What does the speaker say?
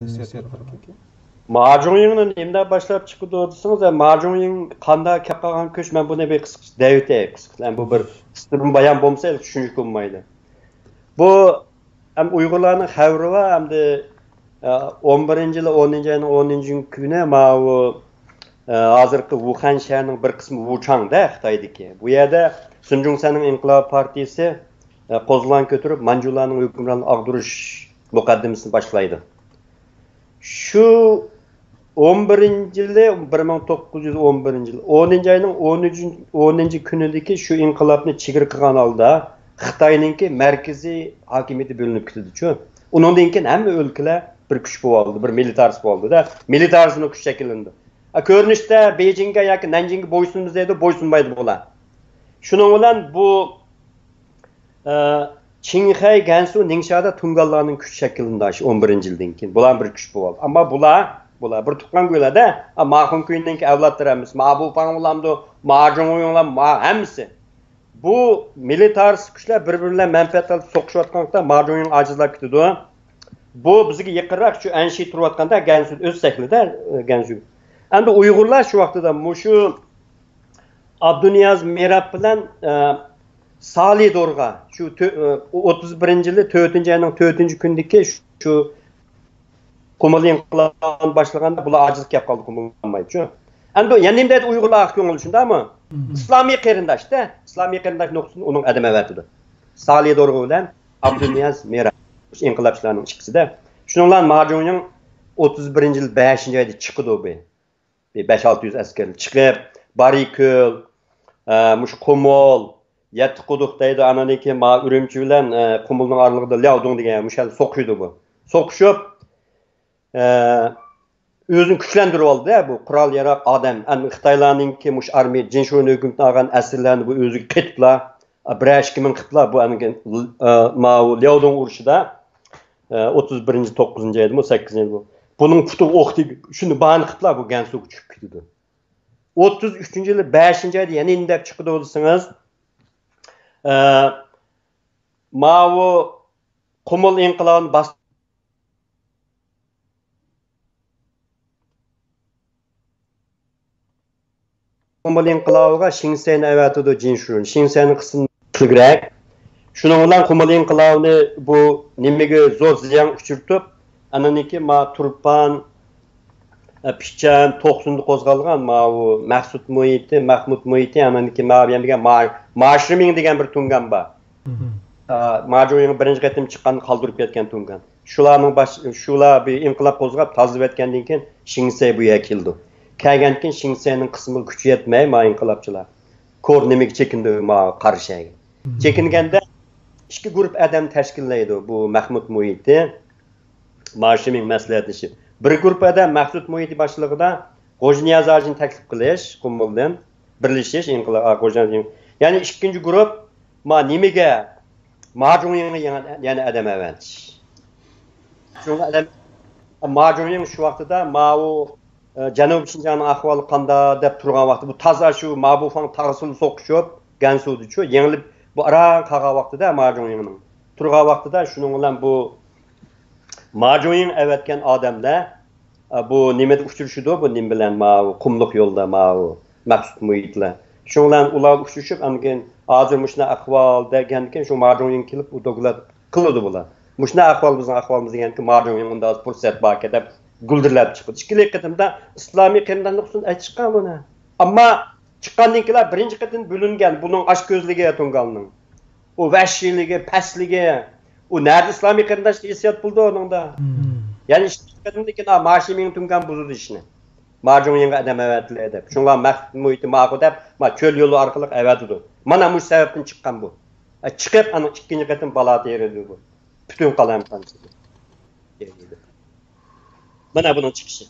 Macuningni endi boshlab chiqib o'tsangiz, Macunning qanday kelib qolgan ko'ch, men buni bir qisqa davit qisqa. Bu bir istirun bayon bo'lmasa, tushunib bo'lmaydi. Bu ham Uyg'urlarning xavri va hamda 11-yil 10-oyning 10-kuni bu hozirgi Wuhan shahrining bir qismi Wuchangda Xitoydagi. Bu yerda Sunjungsanning inqilob partiyasi qo'zg'olon ko'tarib Manjularning hukmronligini ag'dirish muqaddimasini boshlaydi. Şu 11-yili 1911-yil 10-oyning 10 kunidagi shu inqilobni chigir qilgan holda Xitoyninki markaziy hokimiyati bo'linib ketdi-ku. Undan keyin hamma o'lkalar bir kuch bo'ldi, bir militarist bo'ldi-da. Militarizmni kuch shakllandi. Ko'rinishda Beijingga yoki Nanjingga bo'ysunmaydi deydi, bo'ysunmaydi bular. Shuning bilan bu Qinghai, Gansu, Ningxada Tungallarning kuch shakllandi 11-yildan keyin. Bular bir kuch bo'ldi. Ammo bular bir tuqqan go'lada, Mahun kuyiningki avlodlarimiz, Mabu Panglamdo, Majunglar, hammasi. Bu militarist kuchlar bir-birlariga manfaat olib so'qishayotganda Majungning ajizlab ketdi. Bu bizga yaqinroq shu Anshi turayotganda Gansu o'z saklida Gansu. Endi Uyg'urlar shu vaqtida shu Abduniyaz Merab bilan Salidorga shu 31-yili 4-oyning 4-kundagi shu Qumul inqilobini boshlaganda bular ajiz kelib qoldi, qumulmaydi. Endi yana nima deydi Uyg'urlar ko'ngil shundami? İslamiy qarindoshda, Islomiy qarindosh nuqtasini uning adam avatidir. Salidorga bilan Abduniyaz Merab inqilobchilarning ikkisida. Shuningdan Majunning 31-yil 5-oyda chiqdi bu. 5-600 askar chiqib, Bariko'l, mush Qumul, Yetti quduq deydi, ananiki Urumchi bilan Qumulning oralig'ida Liaodong degan mushal so'qishdi bu. So'qishib o'zini kuchlantirib oldi bu qurol yaroq odam. Xitoylarningki mush armiya Jinshuning hukumatini olgan asirlarni bu o'ziga qetiblar. 1-2 qitlar bu anigan Liaodong urushida 31-9-oyda bu 8-oyda bu. Buning puti o'qdi, shuni bani qitlar bu Gansuga tushib ketdi. 33-yili 5-oyda yana indab chiqdi bo'lsangiz, Mavu Qumul inqilobini Qumul inqilobiga Shinseni avatidi Jinshun. Shinseni qismi qilgrak. Shuning bilan Qumul inqilobini bu nimaga zo'r ziyon uchirtib, ananiki Turpan, Pichan, To'qsunda qo'zg'algan Mavu Maqsud Muhiti, Mahmud Muhiti, ananiki degan Mashriming degan bir tungan bor. Majunning birinchi qatim chiqqan qoldirib ketgan tungan. Shular bir inqilob qo'zg'ab tozalab etgandan keyin Shinsey bu yerga keldi. Kelgandan keyin Shinseyning qismi kuchi yetmay, inqilobchilar ko'r nimaga chekindi qarshiga. Chekinganda ikki guruh odam tashkillaydi bu Mahmud Muhiti, Mashriming maslahatchi. Bir guruh odam Maqsud Muhiti boshlig'ida G'ojniyazarni taklif qilish, Qumuldan birlashish inqilob G'ojniyaz. Ya'ni ikkinchi guruh nimaga Majunning yana adam avatish. Shunga adam Majunning shu vaqtida Janubiy Shinjongning ahvoli qanday deb turgan vaqtda bu toza shu Mabufang tag'sil so'qishib, Gansu'da yengilib bu ara qolgan vaqtida Majunning turgan vaqtida shuning bilan bu Majunning avatgan odamlar bu nimada uchrashdi bu nim bilan qumliq yo'lda Maqsud Muhitlar. Shundan ular uchrashib, amkin hozir mushna ahvol degankin shu Majunning kelib u do'g'lat qildi bular. Mushna ahvol bizning ahvolimiz deganki Majunning unda fursat bor deb guldirlab chiqdi. Ikkinchi qatimda islomiy qarindoshlikni aytishgan buni. Ammo chiqqandan keyin birinchi qatim bo'lingan buning oshko'zligi Tungalning. U vahshiyligi, pastligi, u nerede islomiy qarindoshlik hissiyot bo'ldi uningda. Ya'ni ikkinchi qatimdan keyin Mashiming Tungan buzdi ishni. Majunning adam avatlar deb. Shunga Maqsud Muhiti deb cho'l yo'li orqali avatdi. Mana bu sababdan chiqqan bu. Chiqib ana ikkinchi qatim balot yeridi bu. Butun qalam qanchasi. Mana bunun chiqishi.